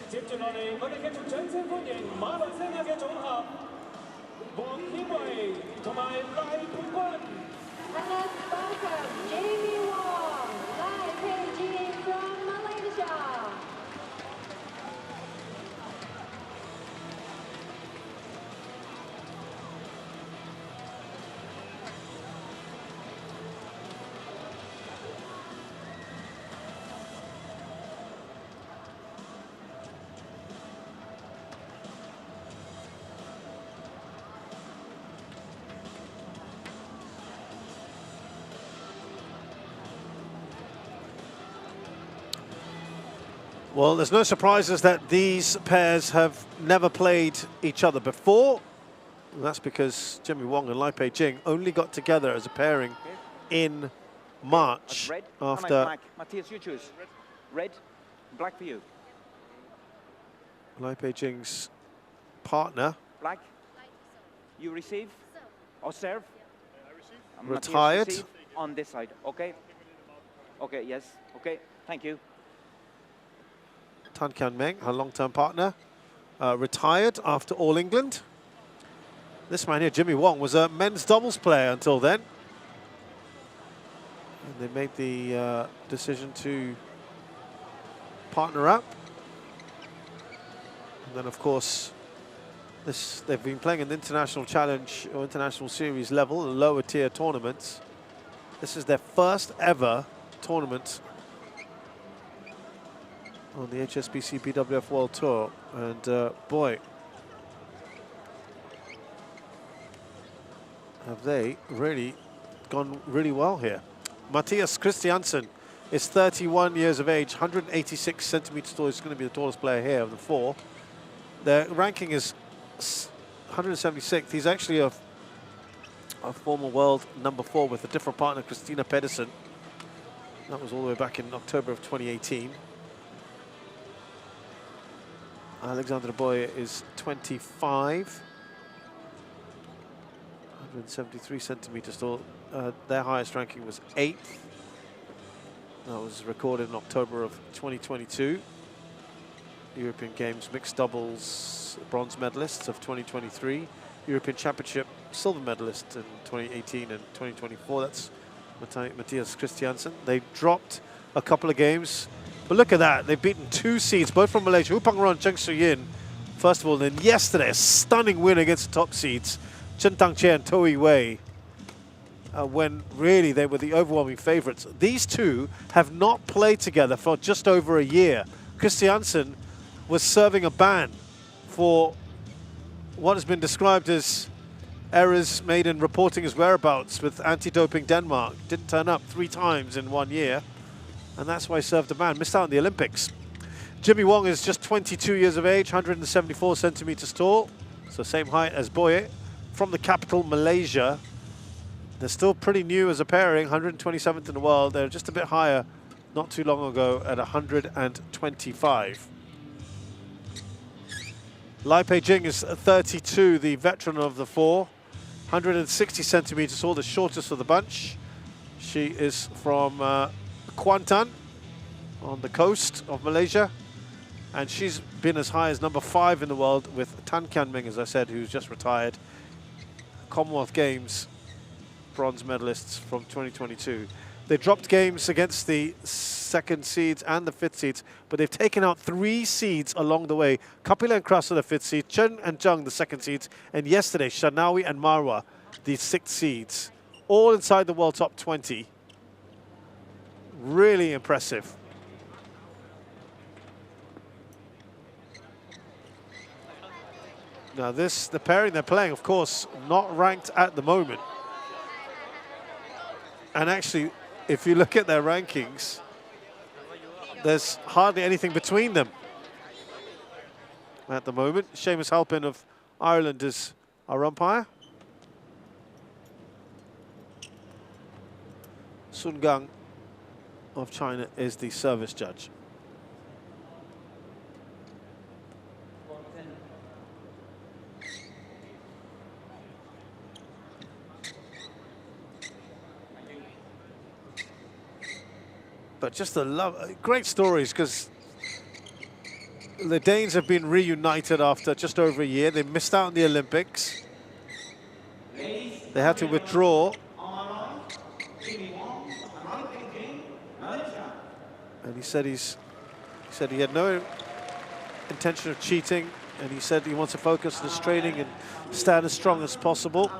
接住落嚟，我哋繼續掌聲歡迎馬來西亞嘅組合黃顯維同埋賴佩君。And let's welcome Jamie Wong, Lai Pei from Malaysia. Well, there's no surprises that these pairs have never played each other before. And that's because Jimmy Wong and Lai Pei Jing only got together as a pairing in March after... Black. Matthias, you choose. Red, black for you. Lai Pei Jing's partner. Black. You receive or serve? Retired. Receive on this side, okay? Okay, yes, okay, thank you. Tan Kian Meng, her long-term partner, retired after All England. This man here, Jimmy Wong, was a men's doubles player until then. And they made the decision to partner up. And then, of course, they've been playing an international challenge or international series level, lower tier tournaments. This is their first ever tournament on the HSBC BWF World Tour, and boy, have they really gone really well here. Matthias Christiansen is 31 years of age, 186 centimeters tall. He's going to be the tallest player here of the four. Their ranking is 176th. He's actually a former world number 4 with a different partner, Christina Pedersen. That was all the way back in October of 2018. Alexander Bøje is 25, 173 centimeters tall. Their highest ranking was 8th. That was recorded in October of 2022. European Games mixed doubles bronze medalists of 2023. European Championship silver medalist in 2018 and 2024. That's Matthias Christiansen. They dropped a couple of games. But look at that, they've beaten 2 seeds, both from Malaysia, Upangron, Cheng Su-yin. First of all, then yesterday, a stunning win against the top seeds, Chen Tang-che and Toi Wei, when really they were the overwhelming favorites. These two have not played together for just over a year. Christiansen was serving a ban for what has been described as errors made in reporting his whereabouts with anti-doping Denmark. Didn't turn up 3 times in 1 year. And that's why he served a ban, missed out on the Olympics. Jimmy Wong is just 22 years of age, 174 centimeters tall, so same height as Bøje, from the capital, Malaysia. They're still pretty new as a pairing, 127th in the world. They're just a bit higher not too long ago at 125. Lai Pei Jing is 32, the veteran of the 4, 160 centimeters tall, the shortest of the bunch. She is from Kuantan on the coast of Malaysia, and she's been as high as number 5 in the world with Tan Kian Meng, as I said, who's just retired. Commonwealth Games bronze medalists from 2022. They dropped games against the 2nd seeds and the 5th seeds, but they've taken out 3 seeds along the way. Kapila and Kras are the 5th seed, Chen and Zheng the 2nd seeds, and yesterday Shanawi and Marwa the 6th seeds, all inside the world top 20. Really impressive. Now the pairing they're playing, of course, not ranked at the moment. And actually, if you look at their rankings, there's hardly anything between them at the moment. Seamus Halpin of Ireland is our umpire. Sun Gang of China is the service judge. But just great stories, because the Danes have been reunited after just over a year. They missed out on the Olympics. They had to withdraw. And he said he had no intention of cheating, and he said he wants to focus on his training and stand as strong as possible.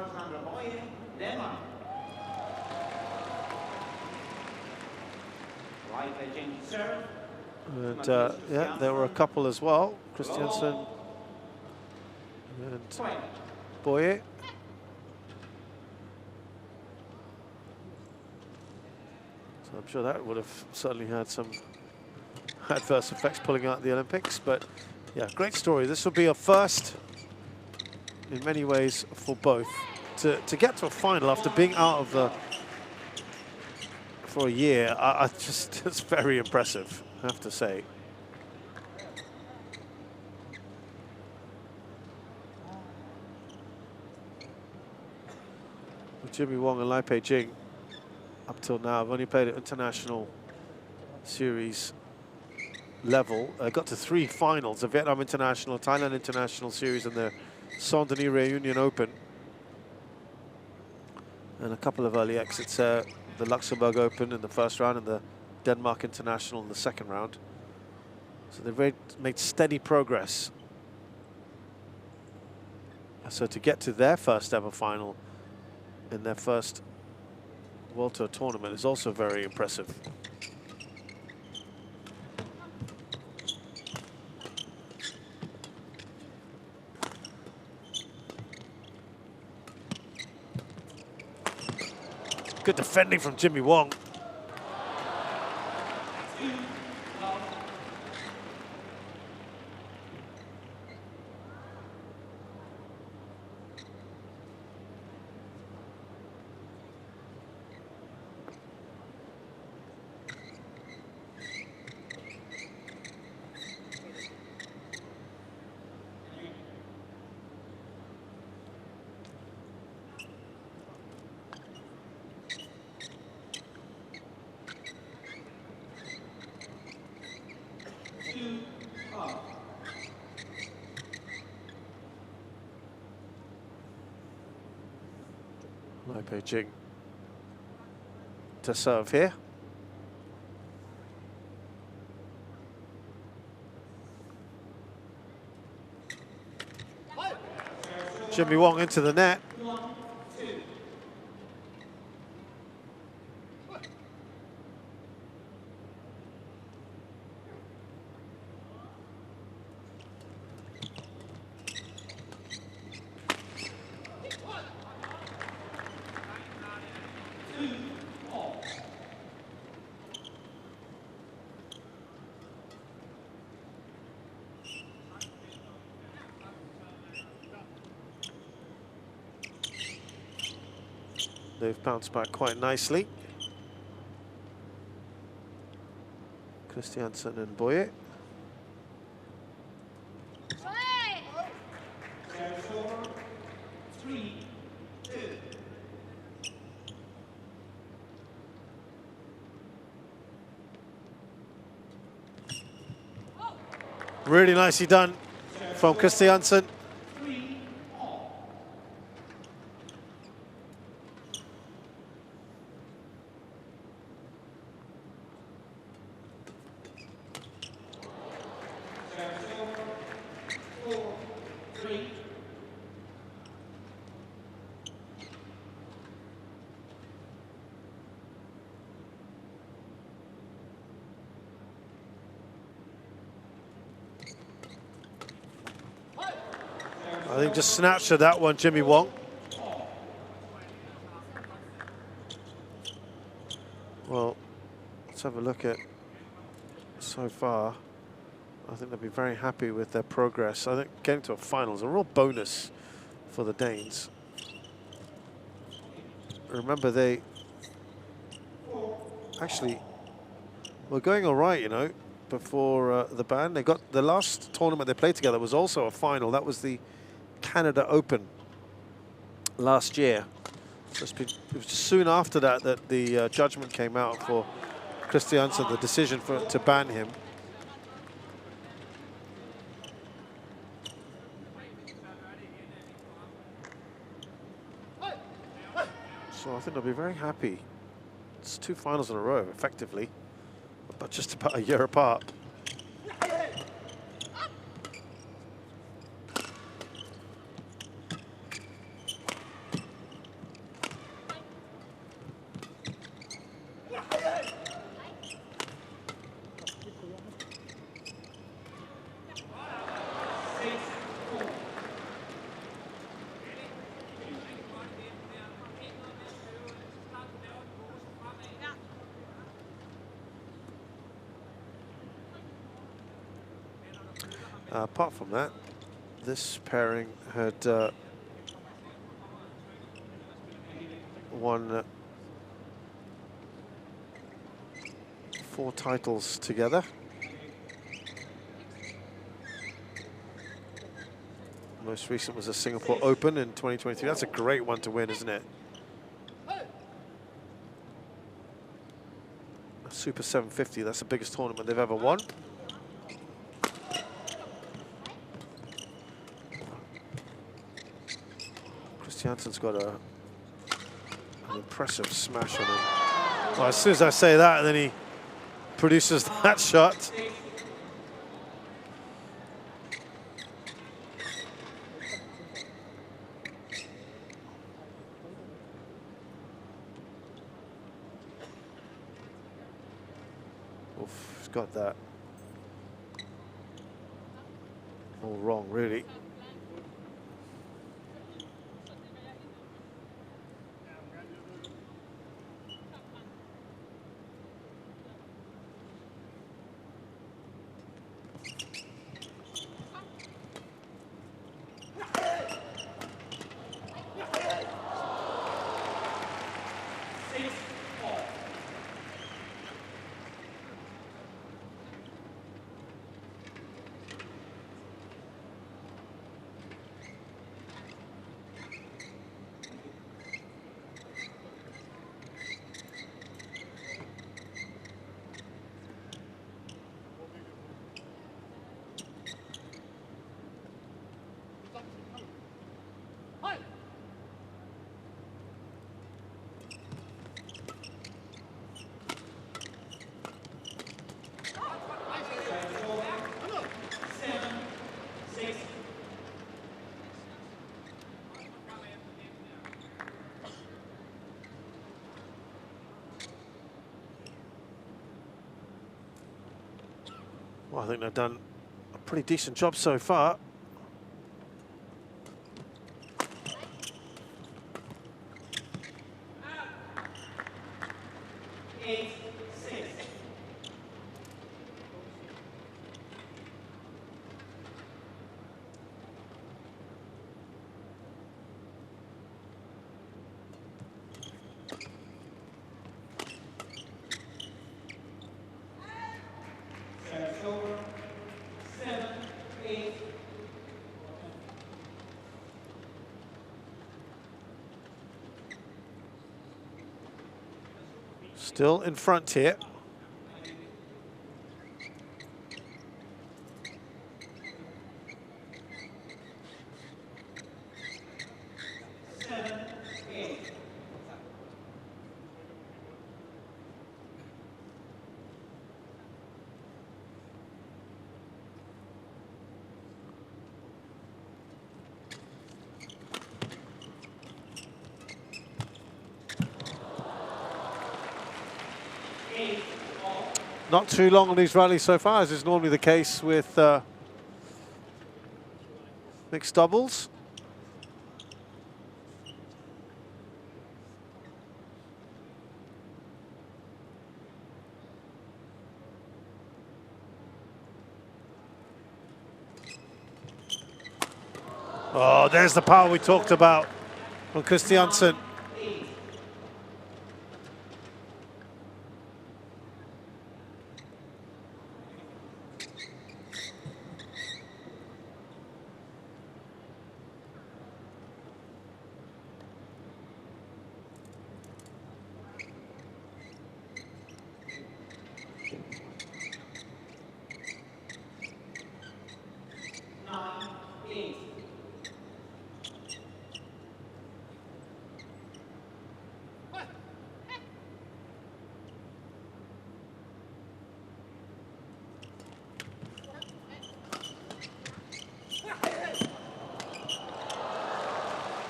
And yeah, there were a couple as well, Christiansen and Bøje. So I'm sure that would have certainly had some adverse effects pulling out the Olympics, but yeah, great story. This will be a first in many ways for both. To get to a final after being out of the for a year, I just, it's very impressive, I have to say. With Jimmy Wong and Lai Pei-jing, up till now, I've only played at international series level. I got to 3 finals, the Vietnam International, Thailand International Series, and the Saint-Denis Réunion Open. And a couple of early exits there. The Luxembourg Open in the first round and the Denmark International in the second round. So they've made steady progress. So to get to their first ever final in their first World Tour tournament is also very impressive. Good defending from Jimmy Wong. Lai Pei-jing to serve here. Jimmy Wong into the net. They've bounced back quite nicely. Christiansen and Bøje. Really nicely done from Christiansen. I think just snatched at that one, Jimmy Wong. Well, let's have a look at so far. I think they'll be very happy with their progress. I think getting to a final is a real bonus for the Danes. Remember, they actually were going all right, you know, before the ban. They got the last tournament they played together was also a final. That was the Canada Open last year. So it was just soon after that that the judgment came out for Christiansen, the decision to ban him. Well, I think they'll be very happy. It's 2 finals in a row, effectively, but just about a year apart. Apart from that, this pairing had won 4 titles together. Most recent was the Singapore Open in 2023. That's a great one to win, isn't it? A Super 750, that's the biggest tournament they've ever won. Christiansen's got an impressive smash on him. Well, as soon as I say that, and then he produces that shot. Oof, he's got that all wrong, really. Well, I think they've done a pretty decent job so far. Still in front here. Not too long on these rallies so far, as is normally the case with mixed doubles. Oh, there's the power we talked about from Christiansen.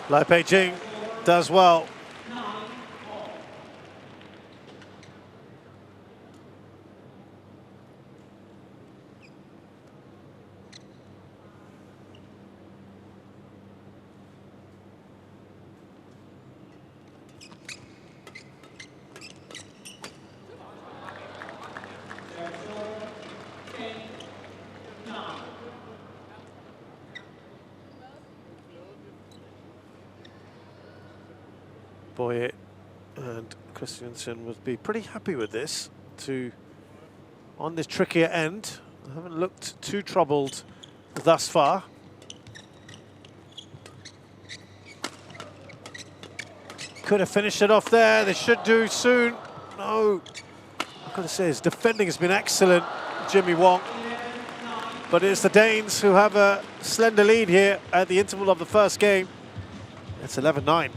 Lai Pei-Jing does well. Bøje and Christiansen would be pretty happy with this on this trickier end. I haven't looked too troubled thus far. Could have finished it off there. They should do soon. No. I've got to say, his defending has been excellent, Jimmy Wong. But it's the Danes who have a slender lead here at the interval of the first game. It's 11-9.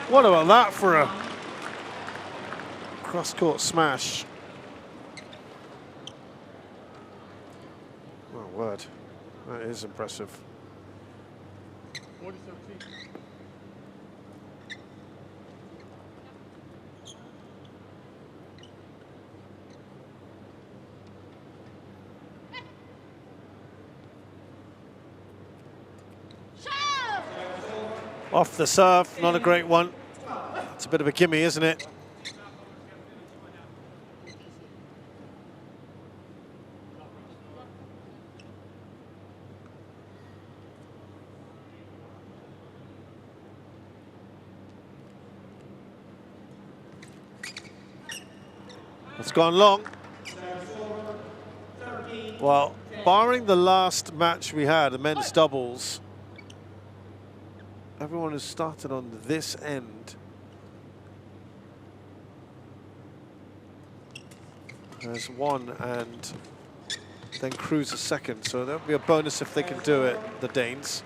What about that for a cross-court smash? Oh, word. That is impressive. Off the serve, not a great one. It's a bit of a gimme, isn't it? It's gone long. Well, barring the last match we had, the men's doubles, everyone has started on this end. There's one and then Cruz a second, so that'll be a bonus if they can do it, the Danes.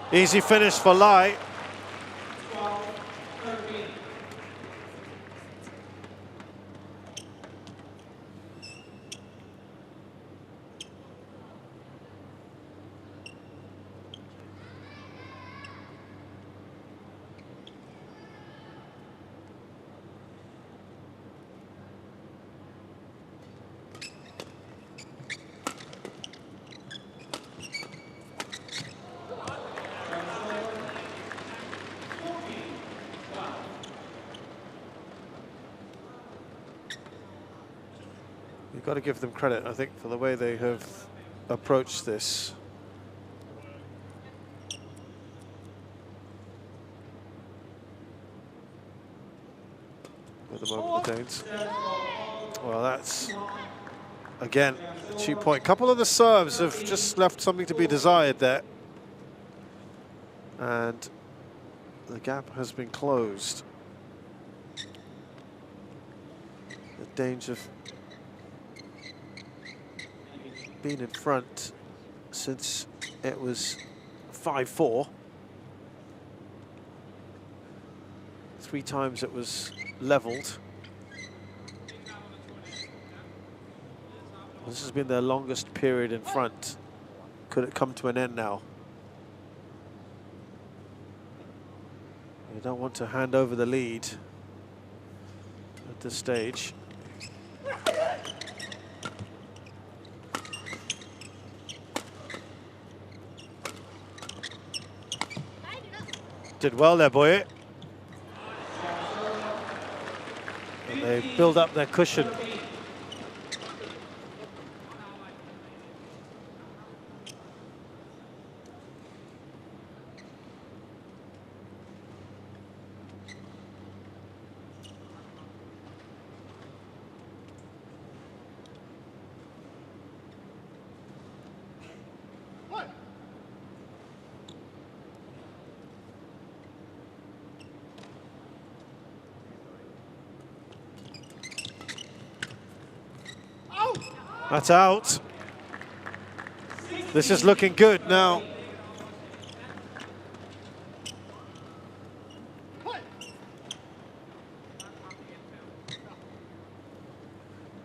Easy finish for Lai. You've got to give them credit, I think, for the way they have approached this. At the moment, the Danes. Well, that's, again, a cheap point. A couple of the serves have just left something to be desired there. And the gap has been closed. The Danes have been in front since it was 5-4. 3 times it was leveled. This has been their longest period in front. Could it come to an end now? They don't want to hand over the lead at this stage. Did well there, Bøje. And they build up their cushion. That's out. This is looking good now.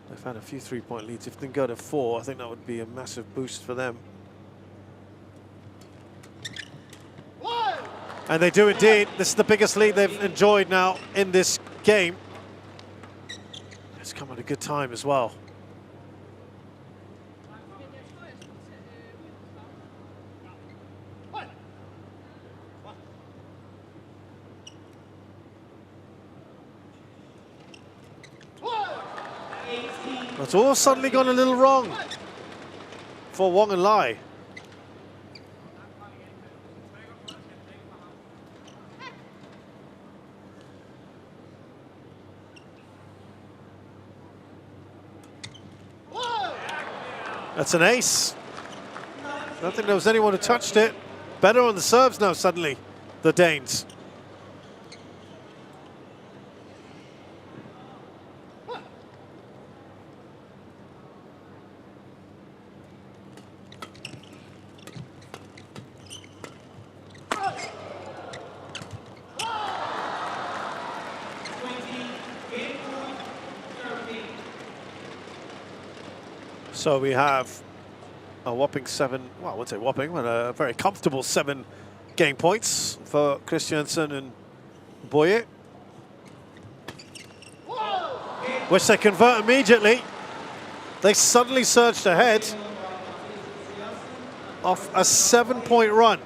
They've had a few 3-point leads. If they can go to 4, I think that would be a massive boost for them. And they do indeed. This is the biggest lead they've enjoyed now in this game. It's come at a good time as well. It's all suddenly gone a little wrong for Wong and Lai. That's an ace. I don't think there was anyone who touched it. Better on the serves now suddenly, the Danes. So we have a whopping 7, well, I wouldn't say whopping, but a very comfortable 7 game points for Christiansen and Bøje, which they convert immediately. They suddenly surged ahead off a 7-point run.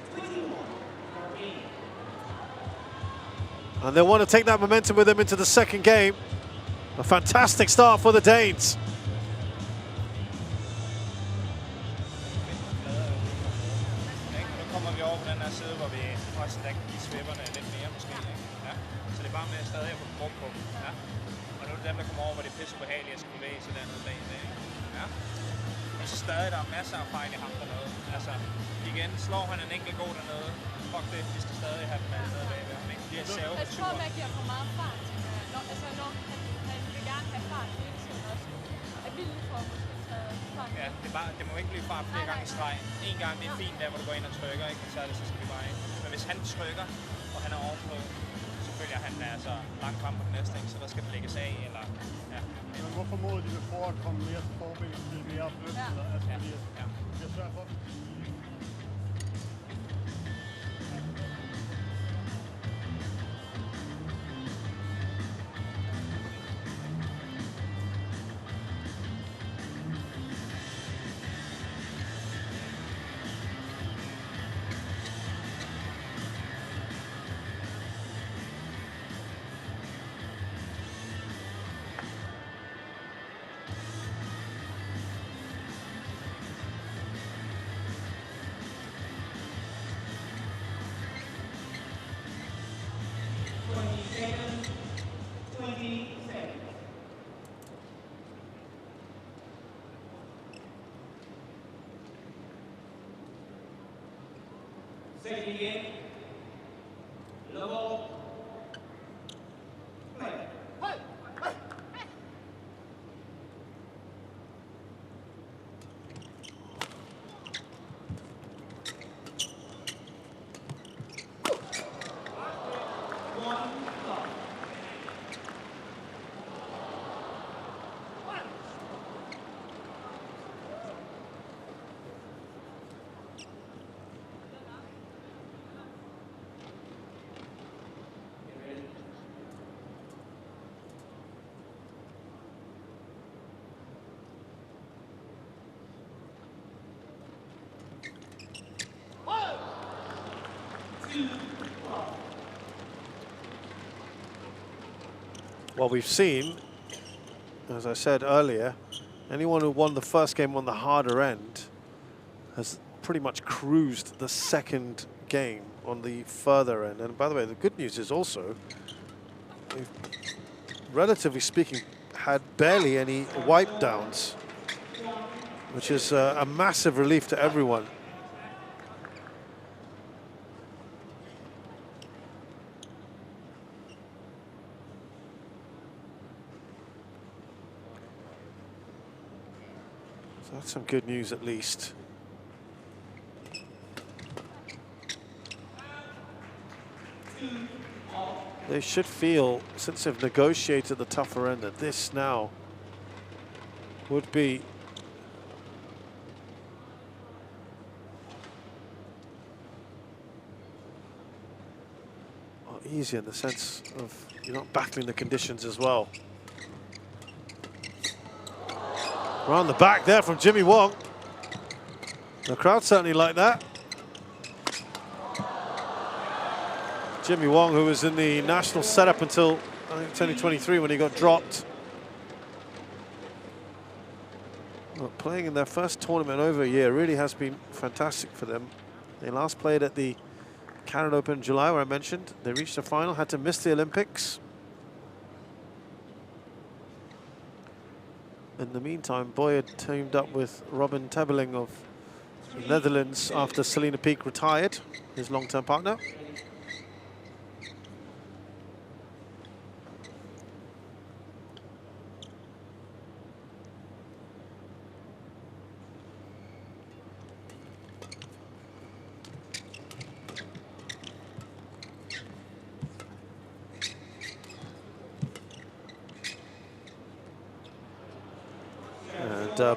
And they want to take that momentum with them into the second game. A fantastic start for the Danes. Stadig der er masser af fejl i ham dernede. Altså, igen, slår han en enkelt god dernede. Fuck det, vi skal stadig have dem nede bagved ham, ikke? De her servereturer. Jeg tror, man giver for meget fart. Altså, når han vil gerne have fart hele tiden også. Er vildt for at måske tage fart. Ja, det må ikke blive fart flere gange i streg. En gang, det er fint der, hvor du går ind og trykker, ikke? Så skal vi bare ind. Men hvis han trykker, og han er ovenpå, så føler han er altså langt frem på den næste, ikke? Så der skal det lægges af, eller... Ja. Men hvorfor må de vil prøve at komme mere til forbillede, blive mere blødt? Ja. Altså, fordi det er svært for dem. Well, we've seen, as I said earlier, anyone who won the first game on the harder end has pretty much cruised the second game on the further end. And by the way, the good news is also, we've, relatively speaking, had barely any wipe downs, which is a massive relief to everyone. So that's some good news at least. They should feel, since they've negotiated the tougher end, that this now would be easier in the sense of you're not battling the conditions as well. Around the back there from Jimmy Wong. The crowd certainly like that. Jimmy Wong, who was in the national setup until I think 2023 when he got dropped. Well, playing in their first tournament over a year really has been fantastic for them. They last played at the Canada Open in July, where I mentioned. They reached the final, had to miss the Olympics. In the meantime, Bøje teamed up with Robin Tebeling of the Netherlands after Selena Peak retired, his long-term partner.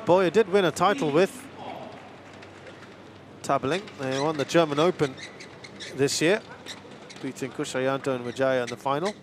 Bøje did win a title with Tebeling. They won the German Open this year, beating Kushayanto and Vijaya in the final.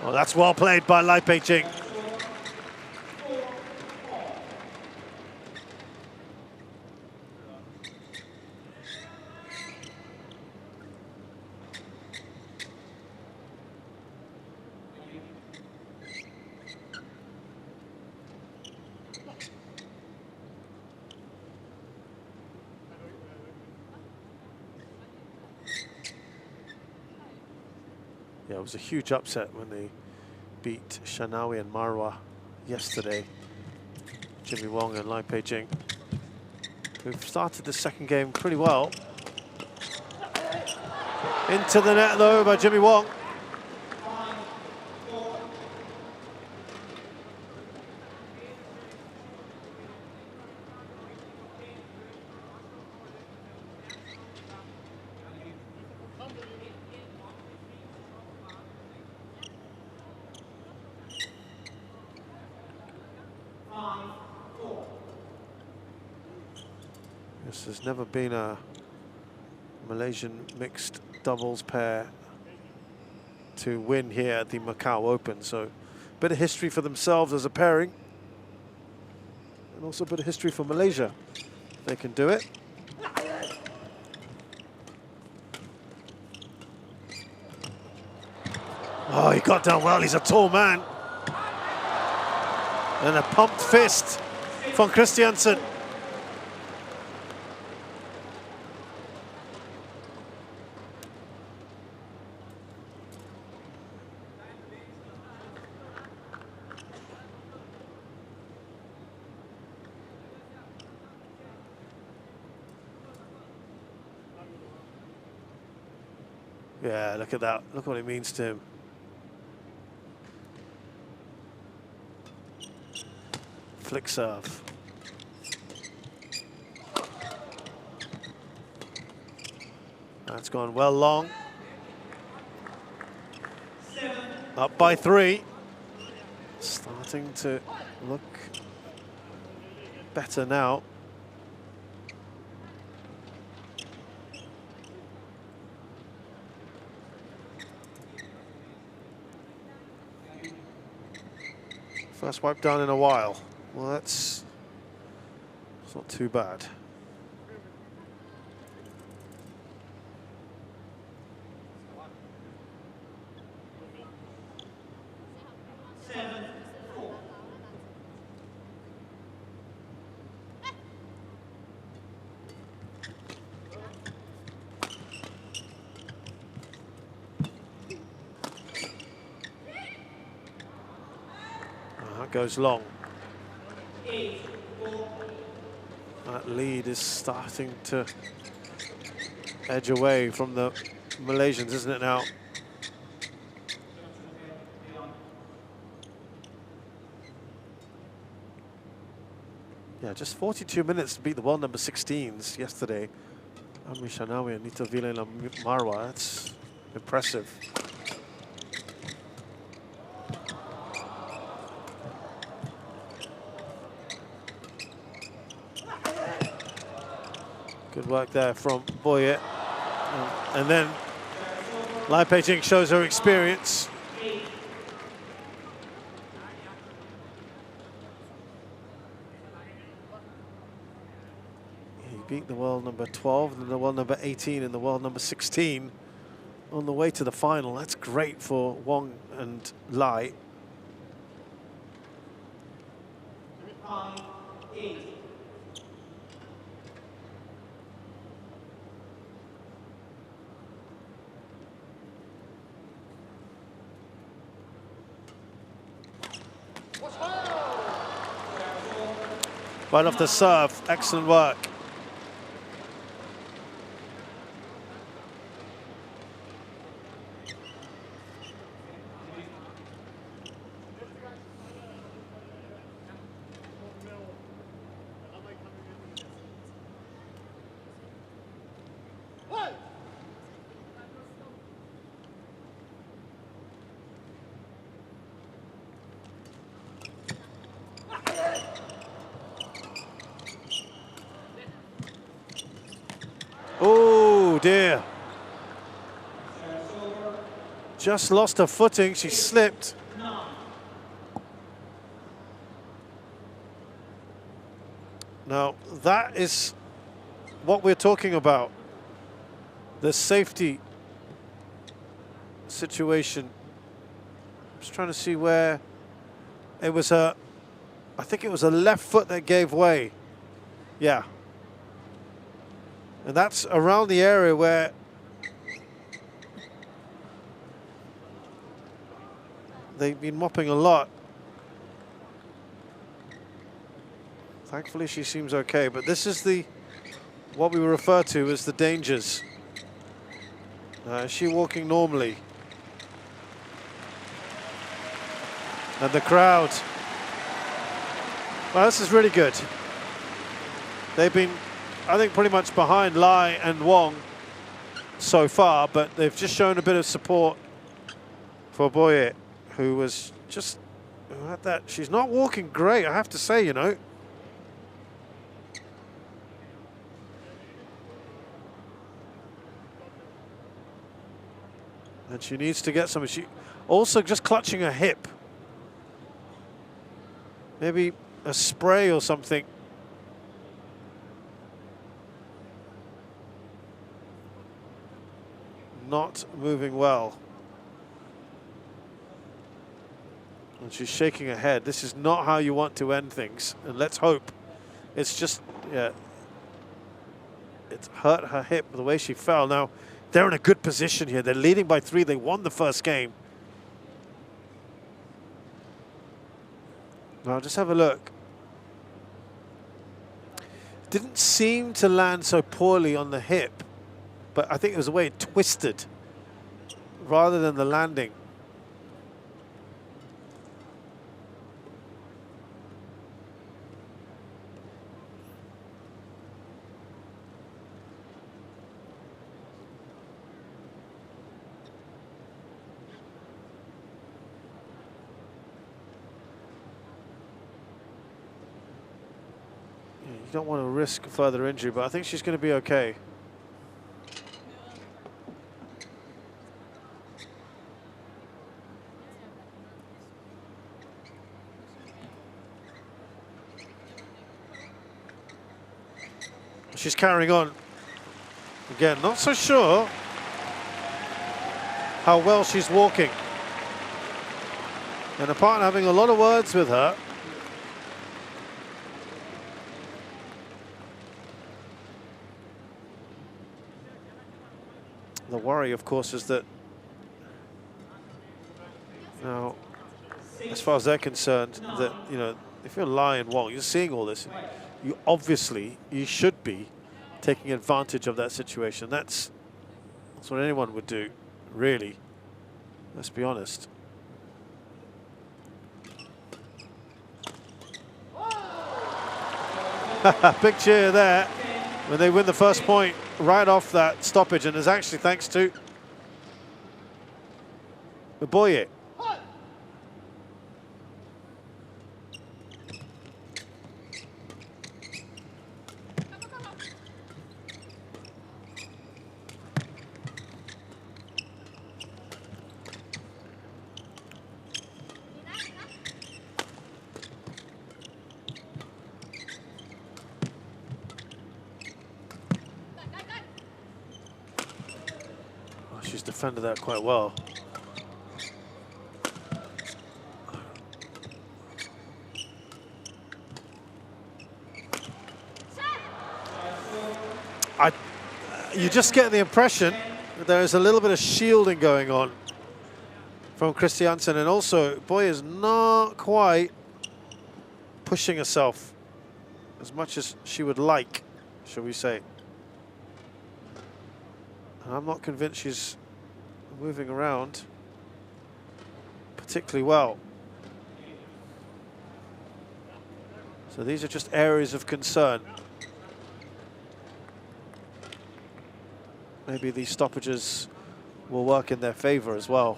Well, that's well played by Lai Pei-Ching. Yeah, it was a huge upset when they beat Shanawi and Marwa yesterday. Jimmy Wong and Lai Pei-Ching, who've started the second game pretty well. Into the net though by Jimmy Wong. There's never been a Malaysian mixed doubles pair to win here at the Macau Open, so a bit of history for themselves as a pairing. And also a bit of history for Malaysia. They can do it. Oh, he got down well. He's a tall man. And a pumped fist from Christiansen. Yeah, look at that. Look what it means to him. Flick serve. That's gone well long. Up by 3. Starting to look better now. First wipe down in a while. Well, that's not too bad. That goes long. That lead is starting to edge away from the Malaysians, isn't it now? Yeah, just 42 minutes to beat the world number 16s yesterday. Ami Shanawi and Nito Vilena Marwa. That's impressive. Good work there from Bøje. And then Lai Pei-Jing shows her experience. He beat the world number 12, and the world number 18, and the world number 16 on the way to the final. That's great for Wong and Lai. Right off the serve, excellent work. Oh dear. Just lost her footing, she slipped. Now that is what we're talking about. The safety situation. Just trying to see where it was I think it was a left foot that gave way. Yeah. And that's around the area where they've been mopping a lot. Thankfully, she seems okay, but this is what we refer to as the dangers. Is she walking normally? And the crowd. Well, this is really good. They've been, I think, pretty much behind Lai and Wong so far, but they've just shown a bit of support for Bøje, who was just had that. She's not walking great, I have to say, you know. And she needs to get some. She also just clutching her hip. Maybe a spray or something. Not moving well. And she's shaking her head. This is not how you want to end things. And let's hope. It's just, yeah. It's hurt her hip the way she fell. Now, they're in a good position here. They're leading by 3. They won the first game. Now, just have a look. Didn't seem to land so poorly on the hip, but I think it was the way it twisted rather than the landing. You don't want to risk further injury, but I think she's going to be okay. She's carrying on. Again, not so sure how well she's walking. And her partner having a lot of words with her. The worry, of course, is that now, as far as they're concerned, that, you know, if you're Lai and Wong, you're seeing all this. You obviously, you should be taking advantage of that situation. That's what anyone would do, really. Let's be honest. Big cheer there when they win the first point right off that stoppage, and is actually thanks to Bøje. She's defended that quite well. You just get the impression that there is a little bit of shielding going on from Christiansen, and also Bøje is not quite pushing herself as much as she would like, shall we say. And I'm not convinced she's moving around particularly well. So these are just areas of concern. Maybe these stoppages will work in their favor as well.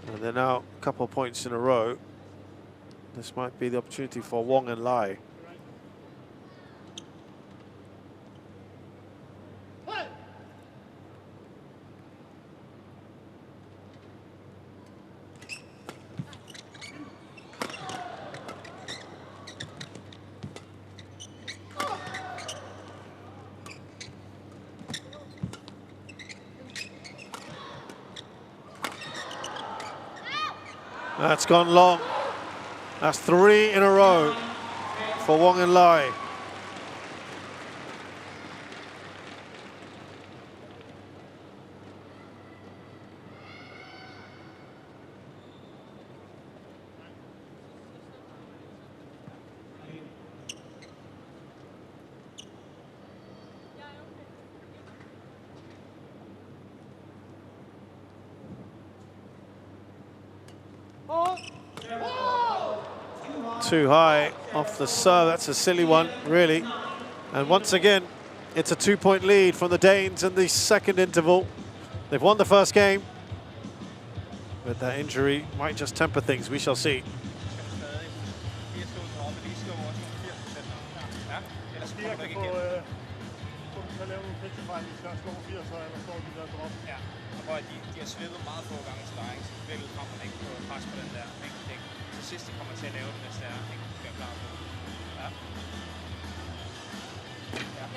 And they're now a couple of points in a row. This might be the opportunity for Wong and Lai. That's gone long. That's 3 in a row for Wong and Lai. Too high off the serve. That's a silly one, really. And once again, it's a 2-point lead from the Danes in the second interval. They've won the first game. But that injury might just temper things. We shall see. Jeg kan få til at lave nogle fiksefejl, hvis jeg slår 80'er, eller står de der drop. Ja, og hvor de har svippet meget få gange til dig, så virkelig kommer man ikke på pres på den der mængdedæk. Til sidst de kommer til at lave det, hvis det er, ikke bliver klar på. Ja.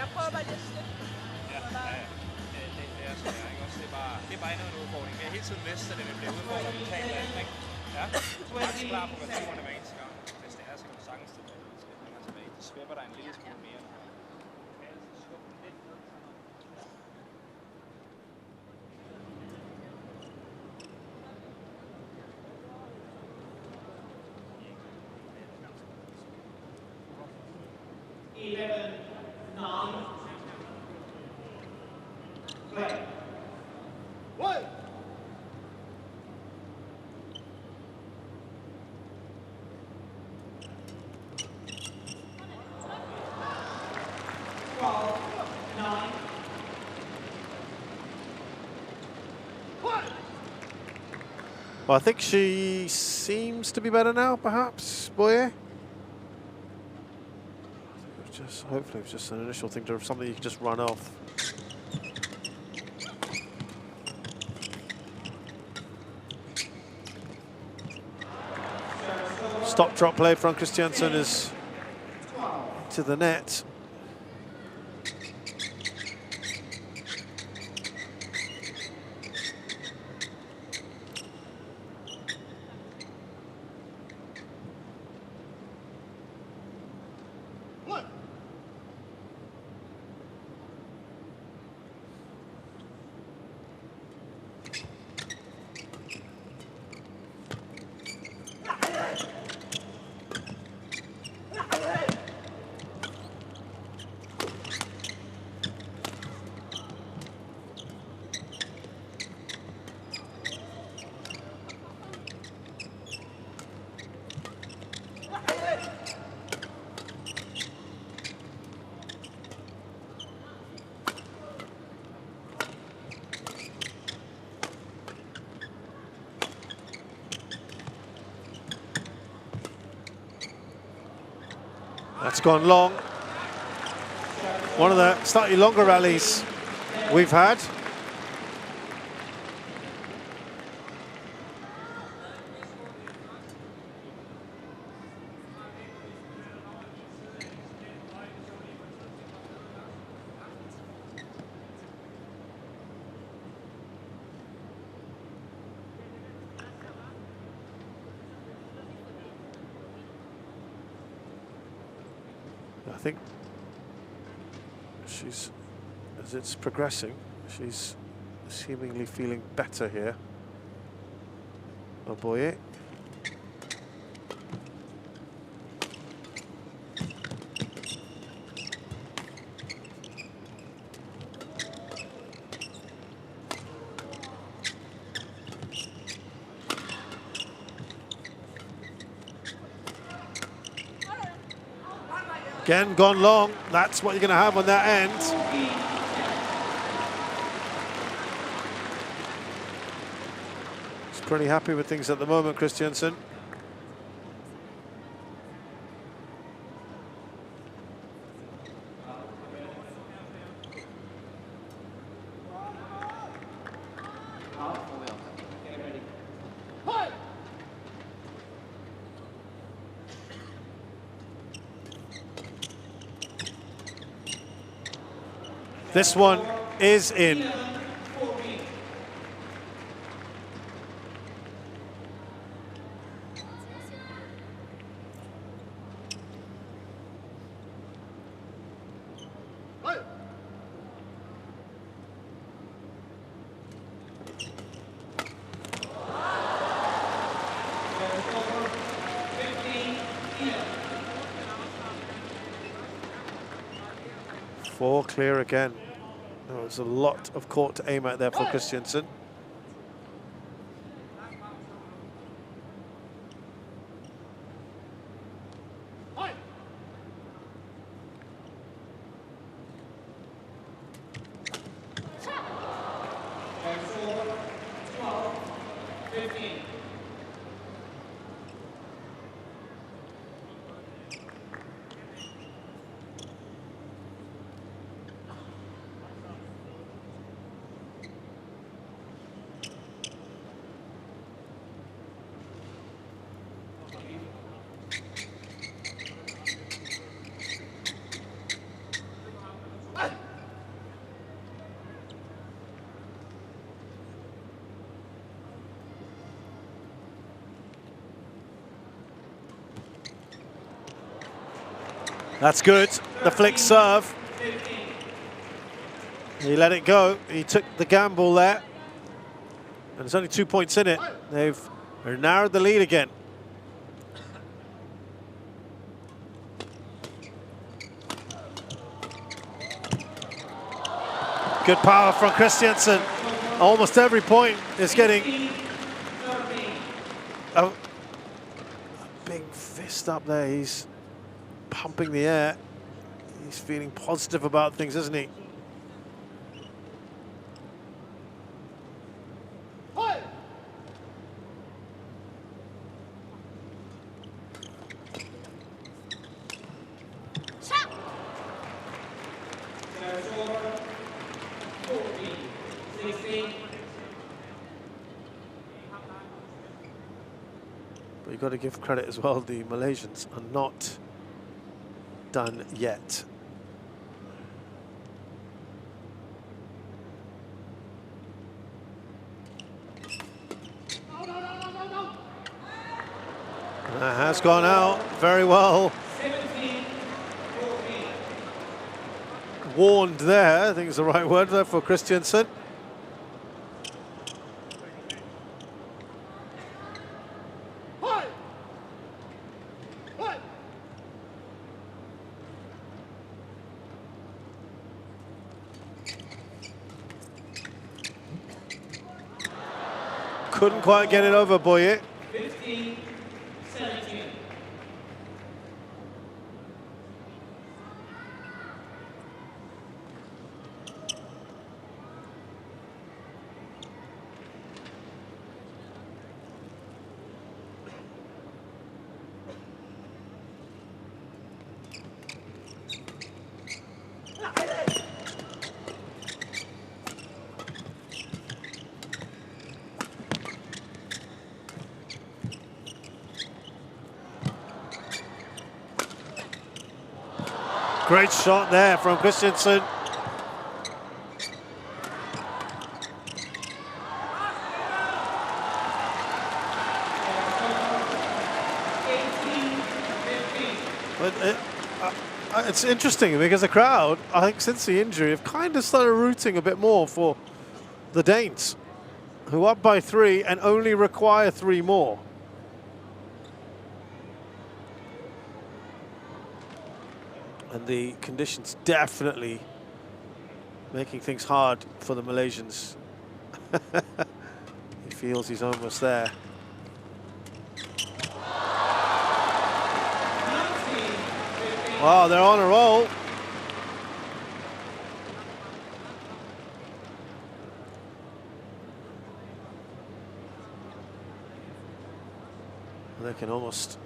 Jeg prøver bare lidt slidt. Ja. Det er sådan her, ikke også? Det er bare endnu en udfordring. Vi har hele tiden vidst, at det vil blive udfordret mentalt af den, ikke? Ja. Du er faktisk klar på returerne hver eneste gang. Hvis det er, så kan du sagtens tilbage. De svipper dig en lille smule mere. Well, I think she seems to be better now, perhaps, Bøje. Just hopefully it was just an initial thing, to something you can just run off. Stop drop play from Christiansen is to the net. That's gone long. One of the slightly longer rallies we've had. I think she's, as it's progressing, she's seemingly feeling better here. Oh, Bøje. Again, gone long. That's what you're going to have on that end. He's pretty happy with things at the moment, Christiansen. This one is in. Four clear again. There was a lot of court to aim at there for Christiansen. 15. That's good. The flick serve. He let it go. He took the gamble there. And there's only 2 points in it. They've narrowed the lead again. Good power from Christiansen. Almost every point is getting a big fist up there. He's pumping the air. He's feeling positive about things, isn't he? But you've got to give credit as well, the Malaysians are not done yet. That has gone out very well. Warned there, I think is the right word there for Christiansen. Couldn't quite get it over Bøje. 15, 17. Great shot there from Christiansen. But it's interesting because the crowd, I think since the injury, have kind of started rooting a bit more for the Danes, who are up by 3 and only require 3 more. And the conditions definitely making things hard for the Malaysians. He feels he's almost there. Wow, they're on a roll. They can almost...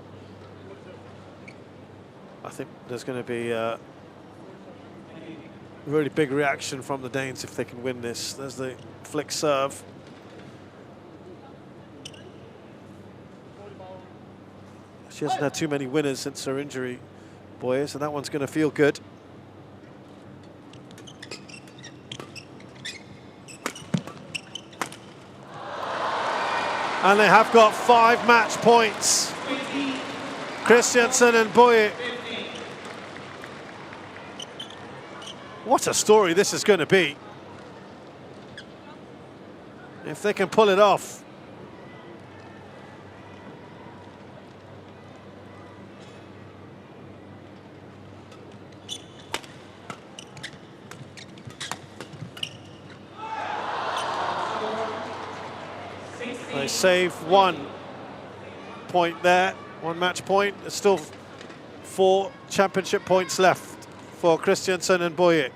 I think there's going to be a really big reaction from the Danes if they can win this. There's the flick serve. She hasn't had too many winners since her injury, Bøje, so that one's going to feel good. And they have got 5 match points. Christiansen and Bøje. What a story this is going to be. If they can pull it off. They save 1 point there, 1 match point. There's still 4 championship points left for Christiansen and Bøje.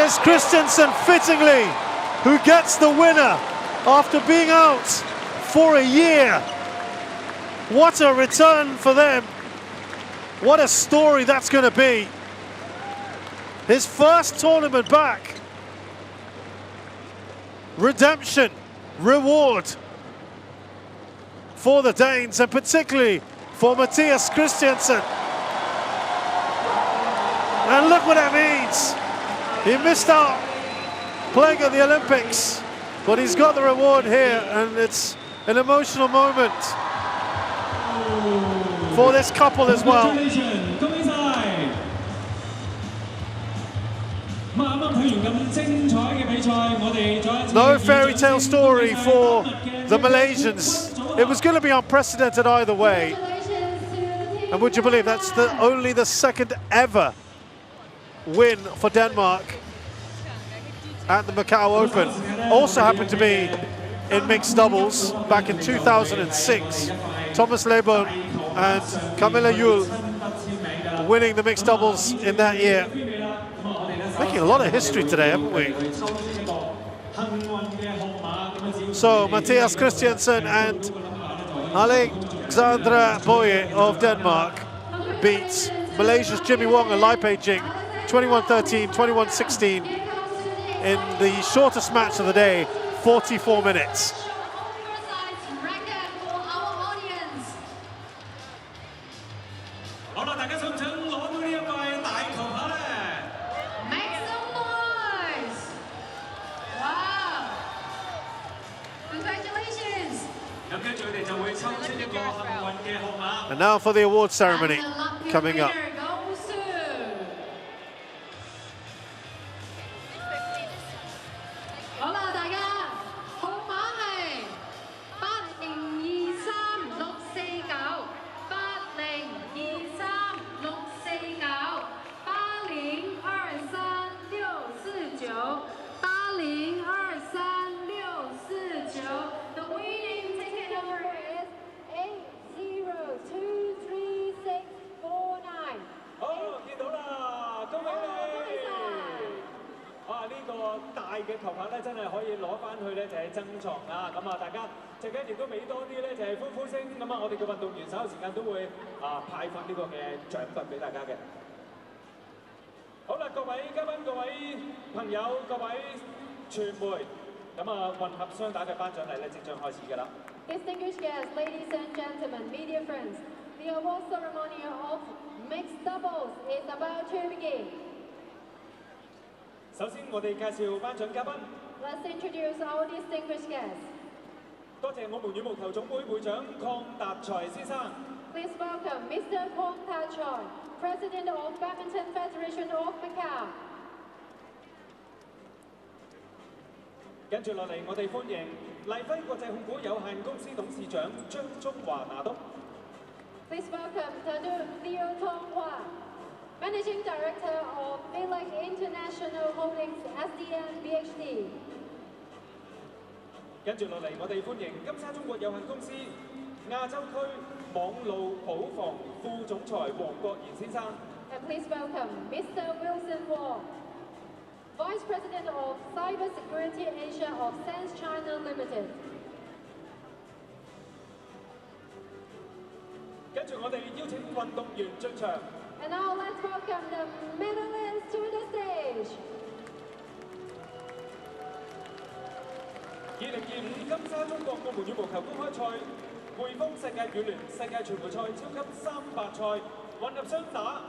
It's Christiansen, fittingly, who gets the winner after being out for a year. What a return for them. What a story that's going to be. His first tournament back. Redemption, reward for the Danes, and particularly for Mathias Christiansen. And look what that means. He missed out playing at the Olympics, but he's got the reward here, and it's an emotional moment for this couple as well. No fairy tale story for the Malaysians. It was going to be unprecedented either way. And would you believe that's only the second ever win for Denmark at the Macau Open. Also happened to be in mixed doubles back in 2006. Thomas Lebon and Camilla Yule winning the mixed doubles in that year. Making a lot of history today, haven't we? So Mathias Christiansen and Alexandra Bøje of Denmark beats Malaysia's Jimmy Wong and Lai Pei-Jing 21-13, 21-16 in the shortest match of the day, 44 minutes. And now for the award ceremony coming up. Distinguished guests, ladies and gentlemen, media friends, the award ceremony of mixed doubles is about to begin. Let's introduce our distinguished guests. Please welcome Mr. Wong Choi, President of Badminton Federation of Macau. Please welcome Theo Tong Hua, Managing Director of Village International Holdings SDN BHD. And please welcome Mr. Wilson Wong, Vice President of Cybersecurity Asia of SANDS China Limited. And now let's welcome the medalists to the stage. 2025金沙中國澳門羽毛球公開賽匯豐世界羽聯世界巡迴賽超級300賽混合雙打。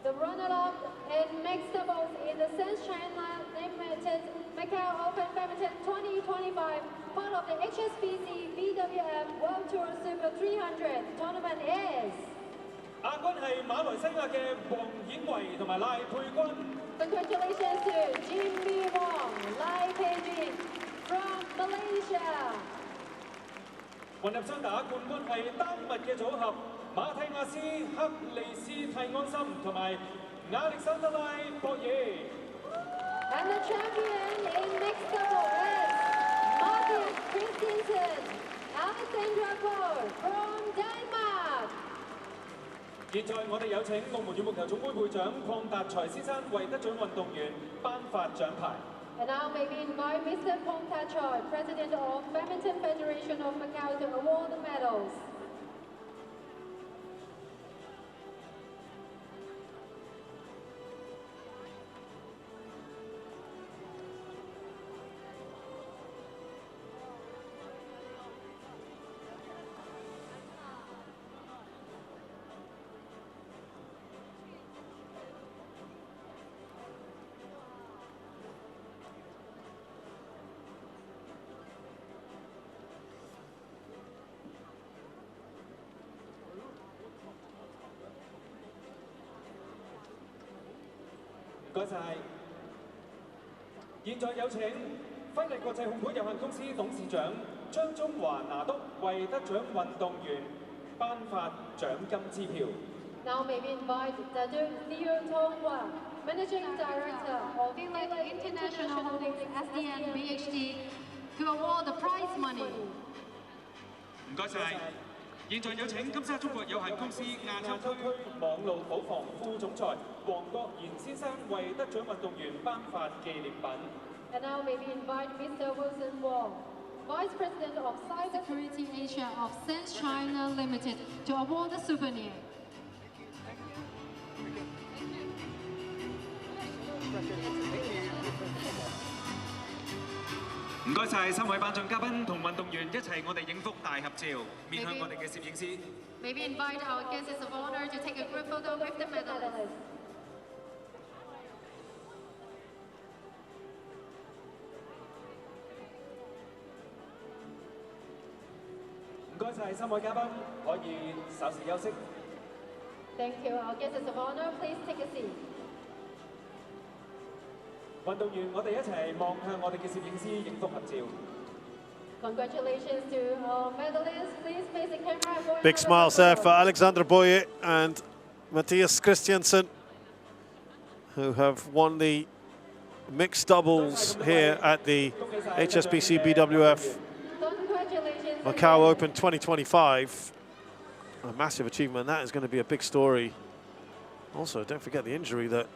The runner-up in mixed doubles in the SANDS China Limited Macau Open Badminton 2025, part of the HSBC BWF World Tour Super 300 tournament is. 亞軍係馬來西亞嘅黃顯維同埋賴佩君。Congratulations to Jimmy Wong, Lai Pei-Jing from Malaysia. 混合雙打冠軍係丹麥嘅組合馬蒂亞斯、克利斯蒂安森同埋亞歷山德拉博爾。And the champion in mixed double is Mathias Christiansen, Alexandra Bøje from Denmark. 現在我哋有請澳門羽毛球總會會長鄺達才先生為得獎運動員頒發獎牌。And now may we invite Mr. Wong, President of Badminton Federation of Macau, to award the medals. 唔該晒。現在有請輝麗國際控股有限公司董事長張中華拿督為得獎運動員頒發獎金支票。Now may we invite Dr. Theo Tongwa, Managing Director of BWF International Holdings SDN BHD, to award the prize money. 唔該晒。現在有請金沙中國有限公司亞洲區網路保防副總裁黃國賢先生為得獎運動員頒發紀念品。And now may we invite Mr. Wilson Wong, Vice President of Cybersecurity Asia of SANDS China Limited, to award the souvenir. 唔該晒3位頒獎嘉賓同運動員一齊，我哋影幅大合照，面向我哋嘅攝影師。May we invite our guests of honor to take a group photo with the medalists. 唔該晒3位嘉賓，可以稍事休息。Thank you. Our guests of honor, please take a seat. 運動員，我哋一齊望向我哋嘅攝影師影幅合照。Congratulations to our medalists. Please face the camera. Big smiles there for Alexander Bøje and Mathias Christiansen, who have won the mixed doubles here at the HSBC BWF Macau Open 2025. A massive achievement. That is going to be a big story. Also, don't forget the injury that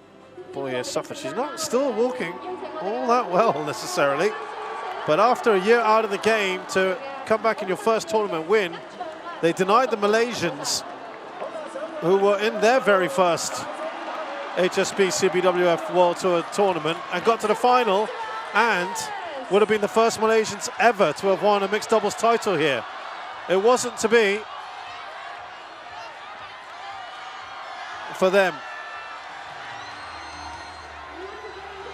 Bøje suffered. She's not still walking all that well necessarily, but after a year out of the game to come back in your first tournament win, they denied the Malaysians, who were in their very first HSBC BWF World Tour tournament and got to the final, and would have been the first Malaysians ever to have won a mixed doubles title here. It wasn't to be for them.